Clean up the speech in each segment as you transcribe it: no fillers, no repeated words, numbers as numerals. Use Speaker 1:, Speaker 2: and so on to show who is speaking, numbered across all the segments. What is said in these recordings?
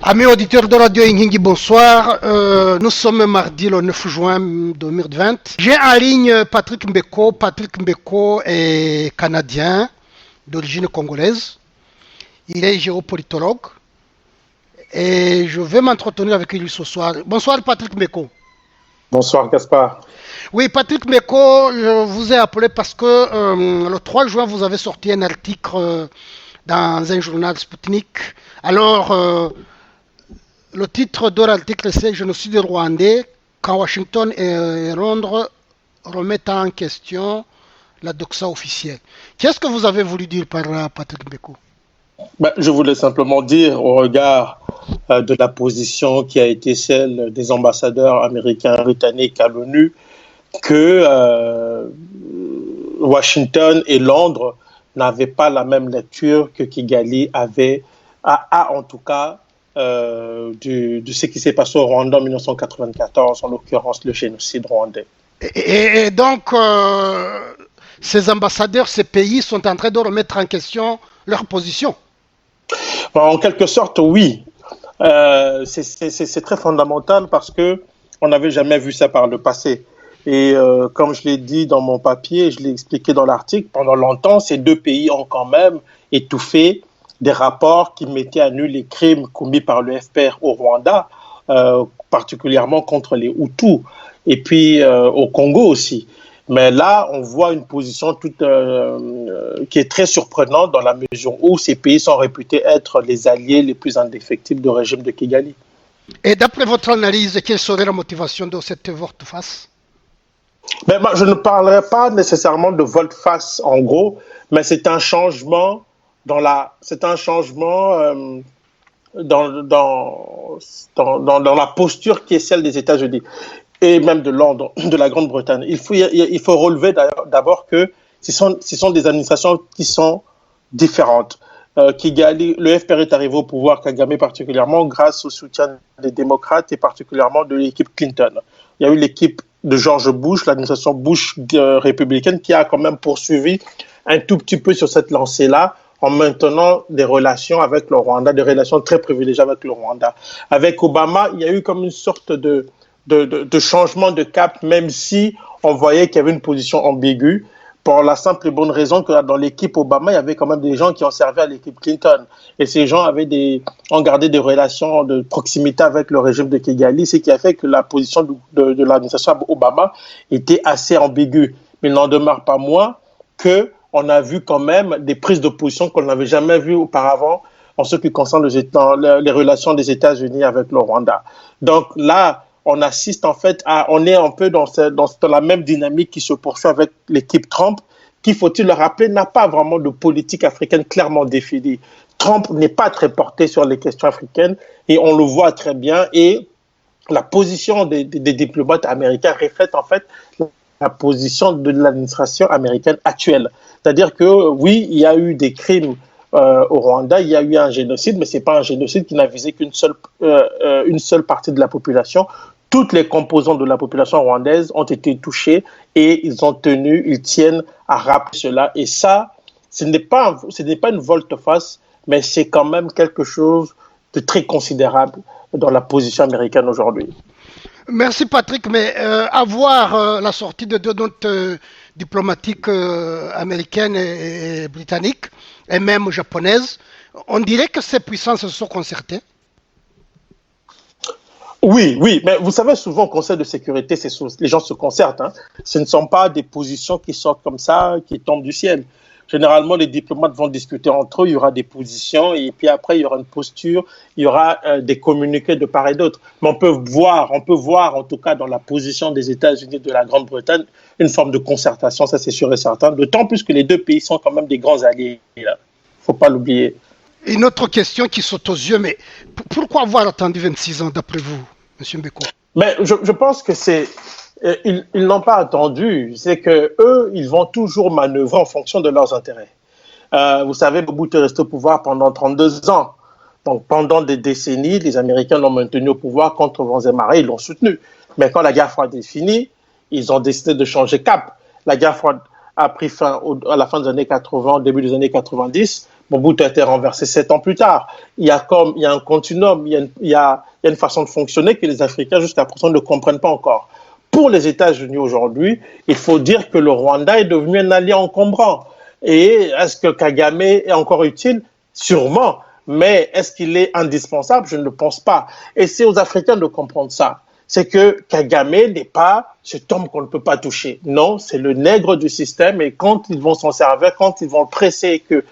Speaker 1: Amis auditeurs de Radio Ingingi, bonsoir. Nous sommes mardi le 9 juin 2020. J'ai en ligne Patrick Mbeko. Patrick Mbeko est canadien d'origine congolaise. Il est géopolitologue et je vais m'entretenir avec lui ce soir. Bonsoir Patrick Mbeko.
Speaker 2: Bonsoir Gaspard.
Speaker 1: Oui, Patrick Mbeko, je vous ai appelé parce que le 3 juin, vous avez sorti un article dans un journal Sputnik. Alors, le titre de l'article, c'est Génocide rwandais, quand Washington et Londres remettent en question la doxa officielle. Qu'est-ce que vous avez voulu dire par Patrick Mbeko?
Speaker 2: Je voulais simplement dire, au regard de la position qui a été celle des ambassadeurs américains et britanniques à l'ONU, que Washington et Londres n'avaient pas la même lecture que Kigali avait, en tout cas, de ce qui s'est passé au Rwanda en 1994, en l'occurrence le génocide rwandais.
Speaker 1: Et donc, ces ambassadeurs, ces pays sont en train de remettre en question leur position.
Speaker 2: En quelque sorte, oui. C'est très fondamental parce qu'on n'avait jamais vu ça par le passé. Et comme je l'ai dit dans mon papier, je l'ai expliqué dans l'article, pendant longtemps, ces deux pays ont quand même étouffé des rapports qui mettaient à nu les crimes commis par le FPR au Rwanda, particulièrement contre les Hutus, et puis au Congo aussi. Mais là, on voit une position qui est très surprenante dans la mesure où ces pays sont réputés être les alliés les plus indéfectibles du régime de Kigali.
Speaker 1: Et d'après votre analyse, quelle serait la motivation de cette volte-face?
Speaker 2: Je ne parlerai pas nécessairement de volte-face en gros, mais c'est un changement dans la posture qui est celle des États-Unis et même de Londres, de la Grande-Bretagne. Il faut relever d'abord que ce sont des administrations qui sont différentes. Kigali, le FPR est arrivé au pouvoir, Kagame particulièrement, grâce au soutien des démocrates et particulièrement de l'équipe Clinton. Il y a eu l'équipe de George Bush, l'administration Bush républicaine, qui a quand même poursuivi un tout petit peu sur cette lancée-là, en maintenant des relations avec le Rwanda, des relations très privilégiées avec le Rwanda. Avec Obama, il y a eu comme une sorte de changement de cap, même si on voyait qu'il y avait une position ambiguë, pour la simple et bonne raison que dans l'équipe Obama, il y avait quand même des gens qui ont servi à l'équipe Clinton. Et ces gens ont gardé des relations de proximité avec le régime de Kigali, ce qui a fait que la position de l'administration Obama était assez ambiguë. Mais il n'en demeure pas moins qu'on a vu quand même des prises de position qu'on n'avait jamais vues auparavant en ce qui concerne les relations des États-Unis avec le Rwanda. Donc là, on assiste en fait on est un peu dans la même dynamique qui se poursuit avec l'équipe Trump, qui, faut-il le rappeler, n'a pas vraiment de politique africaine clairement définie. Trump n'est pas très porté sur les questions africaines et on le voit très bien, et la position des diplomates américains reflète en fait la position de l'administration américaine actuelle. C'est-à-dire que oui, il y a eu des crimes au Rwanda, il y a eu un génocide, mais ce n'est pas un génocide qui n'a visé qu'une seule partie de la population. Toutes les composantes de la population rwandaise ont été touchées et ils tiennent à rappeler cela. Et ça, ce n'est pas une volte-face, mais c'est quand même quelque chose de très considérable dans la position américaine aujourd'hui.
Speaker 1: Merci Patrick, mais avoir la sortie de deux notes diplomatiques américaines et britanniques, et même japonaises, on dirait que ces puissances se sont concertées.
Speaker 2: Oui, mais vous savez, souvent au Conseil de sécurité, les gens se concertent. Ce ne sont pas des positions qui sortent comme ça, qui tombent du ciel. Généralement, les diplomates vont discuter entre eux, il y aura des positions, et puis après, il y aura une posture, il y aura des communiqués de part et d'autre. Mais on peut voir, en tout cas, dans la position des États-Unis et de la Grande-Bretagne, une forme de concertation, ça c'est sûr et certain, d'autant plus que les deux pays sont quand même des grands alliés. Il ne faut pas l'oublier.
Speaker 1: Une autre question qui saute aux yeux, mais pourquoi avoir attendu 26 ans d'après vous, M. Mbeko?
Speaker 2: Mais je pense que ils n'ont pas attendu, c'est qu'eux, ils vont toujours manœuvrer en fonction de leurs intérêts. Vous savez, Mobutu est resté au pouvoir pendant 32 ans. Donc pendant des décennies, les Américains l'ont maintenu au pouvoir contre vents et marées, ils l'ont soutenu. Mais quand la guerre froide est finie, ils ont décidé de changer cap. La guerre froide a pris fin à la fin des années 80, au début des années 90, Mobutu a été renversé 7 ans plus tard. Il y a un continuum, il y a une façon de fonctionner que les Africains jusqu'à présent ne comprennent pas encore. Pour les États-Unis aujourd'hui, il faut dire que le Rwanda est devenu un allié encombrant. Et est-ce que Kagame est encore utile? Sûrement. Mais est-ce qu'il est indispensable? Je ne le pense pas. Et c'est aux Africains de comprendre ça. C'est que Kagame n'est pas cet homme qu'on ne peut pas toucher. Non, c'est le nègre du système et quand ils vont s'en servir, quand ils vont le presser et que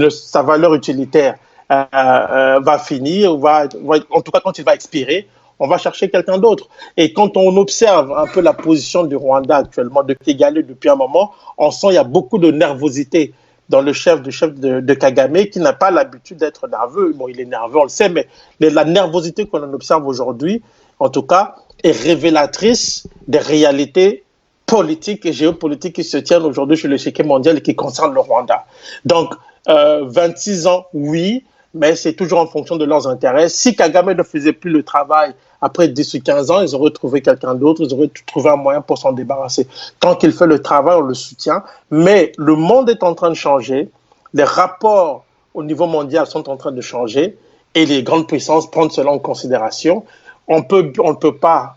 Speaker 2: sa valeur utilitaire va finir, en tout cas quand il va expirer, on va chercher quelqu'un d'autre. Et quand on observe un peu la position du Rwanda actuellement, de Kigali depuis un moment, on sent qu'il y a beaucoup de nervosité dans le chef de Kagame qui n'a pas l'habitude d'être nerveux. Bon, il est nerveux, on le sait, mais la nervosité qu'on observe aujourd'hui, en tout cas, est révélatrice des réalités politiques et géopolitiques qui se tiennent aujourd'hui sur l'échiquier mondial et qui concernent le Rwanda. Donc, 26 ans, oui, mais c'est toujours en fonction de leurs intérêts. Si Kagame ne faisait plus le travail après 10 ou 15 ans, ils auraient trouvé quelqu'un d'autre, ils auraient trouvé un moyen pour s'en débarrasser. Tant qu'il fait le travail, on le soutient. Mais le monde est en train de changer, les rapports au niveau mondial sont en train de changer et les grandes puissances prennent cela en considération. On ne peut pas,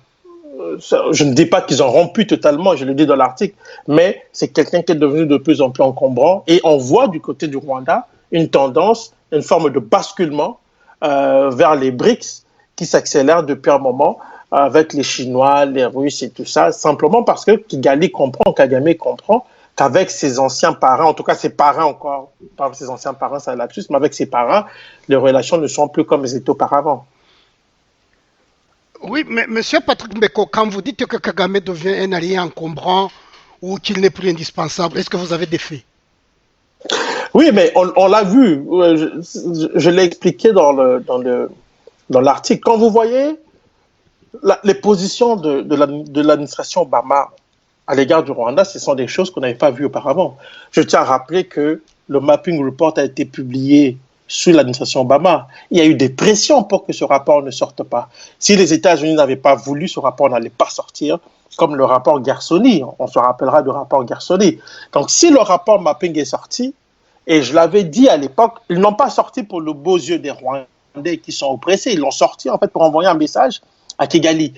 Speaker 2: je ne dis pas qu'ils ont rompu totalement, je le dis dans l'article, mais c'est quelqu'un qui est devenu de plus en plus encombrant et on voit du côté du Rwanda une tendance, une forme de basculement vers les BRICS qui s'accélère depuis un moment avec les Chinois, les Russes et tout ça, simplement parce que Kagame comprend qu'avec ses anciens parents, en tout cas ses parents encore, pas ses anciens parents, c'est un lapsus, mais avec ses parents, les relations ne sont plus comme elles étaient auparavant.
Speaker 1: Oui, mais Monsieur Patrick Mbeko, quand vous dites que Kagame devient un allié encombrant ou qu'il n'est plus indispensable, est-ce que vous avez des faits?
Speaker 2: Oui, mais on l'a vu. Je l'ai expliqué dans l'article. Quand vous voyez les positions de l'administration Obama à l'égard du Rwanda, ce sont des choses qu'on n'avait pas vues auparavant. Je tiens à rappeler que le Mapping Report a été publié sous l'administration Obama. Il y a eu des pressions pour que ce rapport ne sorte pas. Si les États-Unis n'avaient pas voulu, ce rapport n'allait pas sortir, comme le rapport Gersony. On se rappellera du rapport Gersony. Donc, si le rapport Mapping est sorti, et je l'avais dit à l'époque, ils n'ont pas sorti pour le beau yeux des Rwandais qui sont oppressés. Ils l'ont sorti en fait pour envoyer un message à Kigali.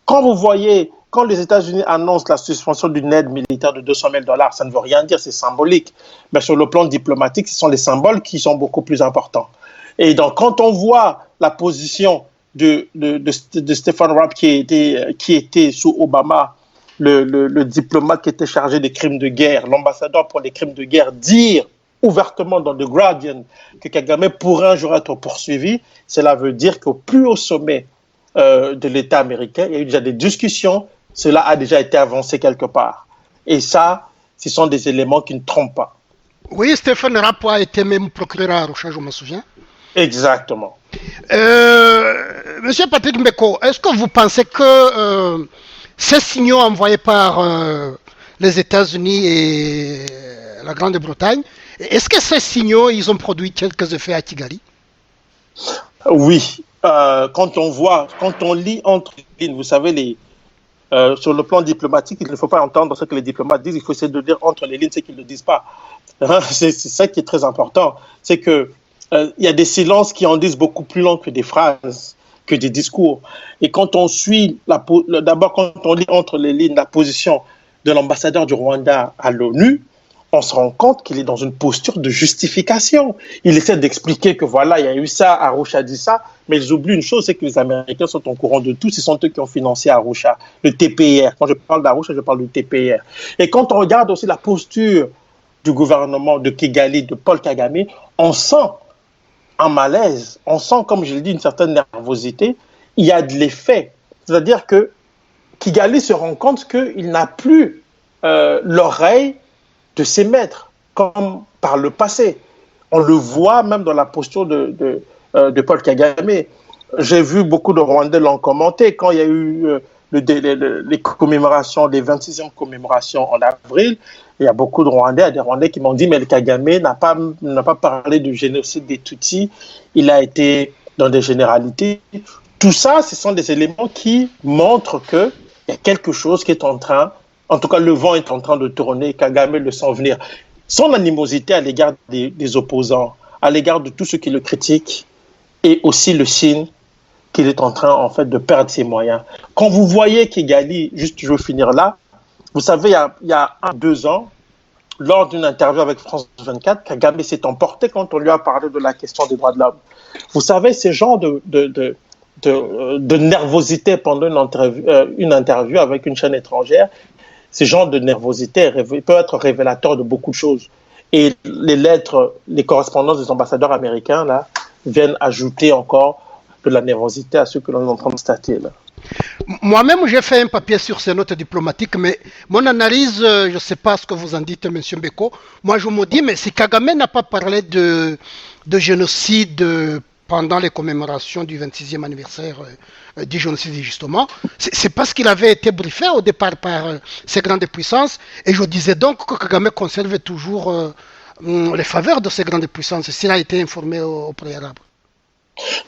Speaker 2: Quand vous voyez, quand les États-Unis annoncent la suspension d'une aide militaire de $200 000, ça ne veut rien dire, c'est symbolique. Mais sur le plan diplomatique, ce sont les symboles qui sont beaucoup plus importants. Et donc, quand on voit la position de Stephen Rapp qui était sous Obama, le diplomate qui était chargé des crimes de guerre, l'ambassadeur pour les crimes de guerre, dire ouvertement dans The Guardian que Kagame pourrait un jour être poursuivi, cela veut dire qu'au plus haut sommet de l'État américain, il y a eu déjà des discussions, cela a déjà été avancé quelque part. Et ça, ce sont des éléments qui ne trompent pas.
Speaker 1: Oui, Stephen Rapp a été même procureur à Arusha, je me souviens.
Speaker 2: Exactement.
Speaker 1: Monsieur Patrick Mbeko, est-ce que vous pensez que ces signaux envoyés par les États-Unis et la Grande-Bretagne, est-ce que ces signaux, ils ont produit quelques effets à Kigali?
Speaker 2: Oui. Quand on lit entre les lignes, vous savez, sur le plan diplomatique, il ne faut pas entendre ce que les diplomates disent, il faut essayer de lire entre les lignes ce qu'ils ne disent pas. C'est ça qui est très important. C'est que il y a des silences qui en disent beaucoup plus long que des phrases, que des discours. Et quand on suit, d'abord quand on lit entre les lignes la position de l'ambassadeur du Rwanda à l'ONU, on se rend compte qu'il est dans une posture de justification. Il essaie d'expliquer que voilà, il y a eu ça, Arusha dit ça, mais ils oublient une chose, c'est que les Américains sont au courant de tout, ce sont eux qui ont financé Arusha, le TPR. Quand je parle d'Arusha, je parle du TPR. Et quand on regarde aussi la posture du gouvernement de Kigali, de Paul Kagame, on sent un malaise, on sent, comme je l'ai dit, une certaine nervosité. Il y a de l'effet. C'est-à-dire que Kigali se rend compte qu'il n'a plus l'oreille de ses maîtres, comme par le passé. On le voit même dans la posture de Paul Kagame. J'ai vu beaucoup de Rwandais l'ont commenté quand il y a eu les commémorations, les 26e commémorations en avril. Il y a beaucoup de Rwandais, des Rwandais qui m'ont dit mais le Kagame n'a pas parlé du génocide des Tutsis, il a été dans des généralités. Tout ça, ce sont des éléments qui montrent qu'il y a quelque chose qui est en train, en tout cas le vent est en train de tourner, Kagame le sent venir. Son animosité à l'égard des opposants à l'égard de tous ceux qui le critiquent est aussi le signe qu'il est en train, en fait, de perdre ses moyens. Quand vous voyez Kigali, juste je veux finir là, vous savez, il y a 2 ans, lors d'une interview avec France 24, Kagame s'est emporté quand on lui a parlé de la question des droits de l'homme. Vous savez, ces genres de nervosité pendant une interview avec une chaîne étrangère, ces genres de nervosité peuvent être révélateurs de beaucoup de choses. Et les lettres, les correspondances des ambassadeurs américains, là, viennent ajouter encore de la nervosité à ce que l'on est en train de constater, là.
Speaker 1: Moi-même, j'ai fait un papier sur ces notes diplomatiques, mais mon analyse, je ne sais pas ce que vous en dites, M. Mbeko. Moi, je me dis, mais si Kagame n'a pas parlé de génocide pendant les commémorations du 26e anniversaire du génocide, justement, c'est parce qu'il avait été briefé au départ par ces grandes puissances. Et je disais donc que Kagame conserve toujours les faveurs de ces grandes puissances, s'il a été informé au préalable.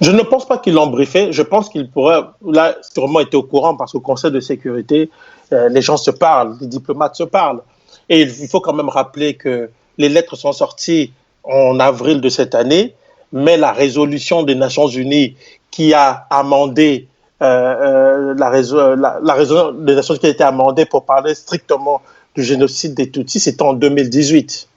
Speaker 2: Je ne pense pas qu'ils l'ont briefé. Je pense qu'il pourrait, là, sûrement été au courant parce qu'au Conseil de sécurité, les gens se parlent, les diplomates se parlent. Et il faut quand même rappeler que les lettres sont sorties en avril de cette année, mais la résolution des Nations Unies qui a amendé la résolution des Nations Unies qui a été amendée pour parler strictement du génocide des Tutsis, c'était en 2018.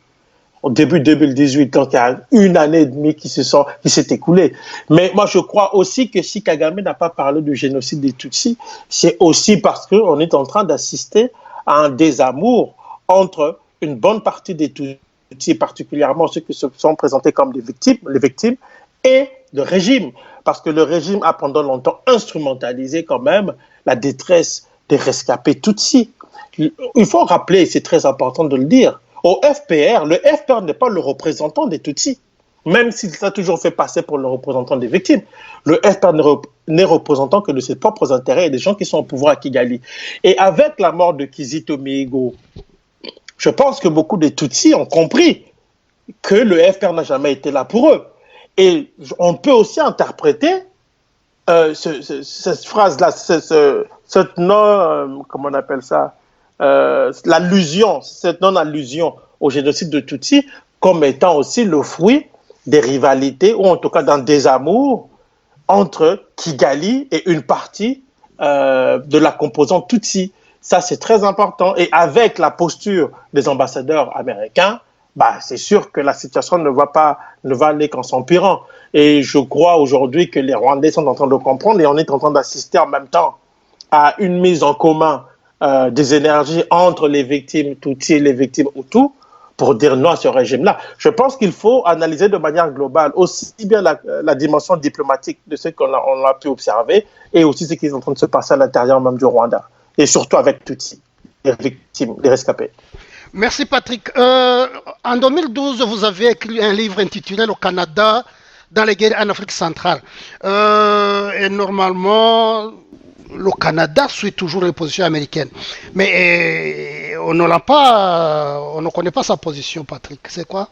Speaker 2: Au début 2018, donc il y a une année et demie qui s'est écoulée. Mais moi, je crois aussi que si Kagame n'a pas parlé du génocide des Tutsis, c'est aussi parce qu'on est en train d'assister à un désamour entre une bonne partie des Tutsis, particulièrement ceux qui se sont présentés comme les victimes, et le régime. Parce que le régime a pendant longtemps instrumentalisé quand même la détresse des rescapés Tutsis. Il faut rappeler, c'est très important de le dire, au FPR, le FPR n'est pas le représentant des Tutsis, même s'il s'est toujours fait passer pour le représentant des victimes. Le FPR n'est représentant que de ses propres intérêts et des gens qui sont au pouvoir à Kigali. Et avec la mort de Kizito Mihigo, je pense que beaucoup des Tutsis ont compris que le FPR n'a jamais été là pour eux. Et on peut aussi interpréter cette phrase-là, cette non, comment on appelle ça, l'allusion, cette non-allusion au génocide de Tutsi comme étant aussi le fruit des rivalités ou en tout cas d'un désamour entre Kigali et une partie de la composante Tutsi. Ça, c'est très important. Et avec la posture des ambassadeurs américains, bah, c'est sûr que la situation ne va aller qu'en s'empirant. Et je crois aujourd'hui que les Rwandais sont en train de comprendre et on est en train d'assister en même temps à une mise en commun des énergies entre les victimes Tutsi et les victimes Hutus pour dire non à ce régime-là. Je pense qu'il faut analyser de manière globale aussi bien la dimension diplomatique de ce qu'on a pu observer et aussi ce qui est en train de se passer à l'intérieur même du Rwanda. Et surtout avec Tutsi, les victimes, les rescapés.
Speaker 1: Merci Patrick. En 2012, vous avez écrit un livre intitulé Le Canada dans les guerres en Afrique centrale. Et normalement, le Canada suit toujours les positions américaines. Mais on ne connaît pas sa position, Patrick. C'est quoi?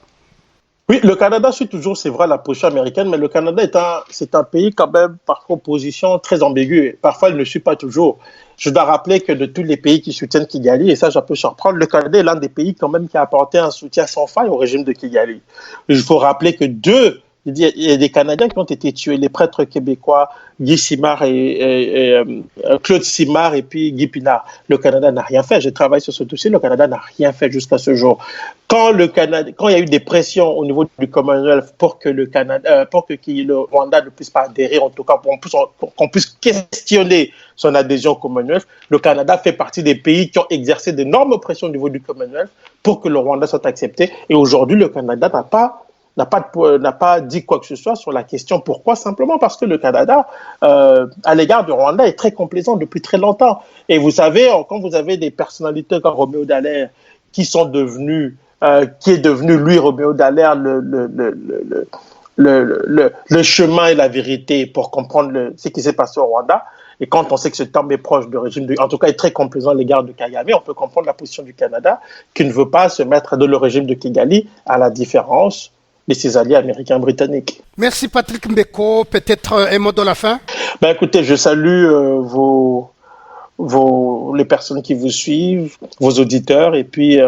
Speaker 2: Oui, le Canada suit toujours, c'est vrai, la position américaine, mais le Canada c'est un pays quand même par opposition très ambigu. Parfois, il ne suit pas toujours. Je dois rappeler que de tous les pays qui soutiennent Kigali, et ça, ça peut surprendre, le Canada est l'un des pays quand même qui a apporté un soutien sans faille au régime de Kigali. Il faut rappeler que il y a des Canadiens qui ont été tués, les prêtres québécois, Guy Simard et Claude Simard et puis Guy Pinard. Le Canada n'a rien fait. J'ai travaillé sur ce dossier. Le Canada n'a rien fait jusqu'à ce jour. Quand il y a eu des pressions au niveau du Commonwealth pour que le Rwanda ne puisse pas adhérer, en tout cas qu'on puisse questionner son adhésion au Commonwealth, le Canada fait partie des pays qui ont exercé d'énormes pressions au niveau du Commonwealth pour que le Rwanda soit accepté. Et aujourd'hui, le Canada n'a pas dit quoi que ce soit sur la question. Pourquoi? Simplement parce que le Canada, à l'égard du Rwanda, est très complaisant depuis très longtemps. Et vous savez, quand vous avez des personnalités comme Roméo Dallaire qui est devenu, lui, Roméo Dallaire, le chemin et la vérité pour comprendre ce qui s'est passé au Rwanda, et quand on sait que cet homme est proche du régime, en tout cas est très complaisant à l'égard de Kagame, on peut comprendre la position du Canada qui ne veut pas se mettre dans le régime de Kigali, à la différence de ses alliés américains britanniques.
Speaker 1: Merci Patrick Mbeko. Peut-être un mot de la fin?
Speaker 2: Écoutez, je salue les personnes qui vous suivent, vos auditeurs, et puis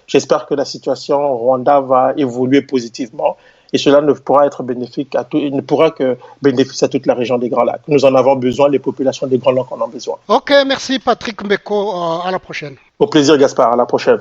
Speaker 2: j'espère que la situation au Rwanda va évoluer positivement et cela ne pourra être bénéfique à tout, il ne pourra que bénéficier à toute la région des Grands Lacs. Nous en avons besoin, les populations des Grands Lacs en ont besoin.
Speaker 1: Ok, merci Patrick Mbeko, à la prochaine.
Speaker 2: Au plaisir Gaspard, à la prochaine.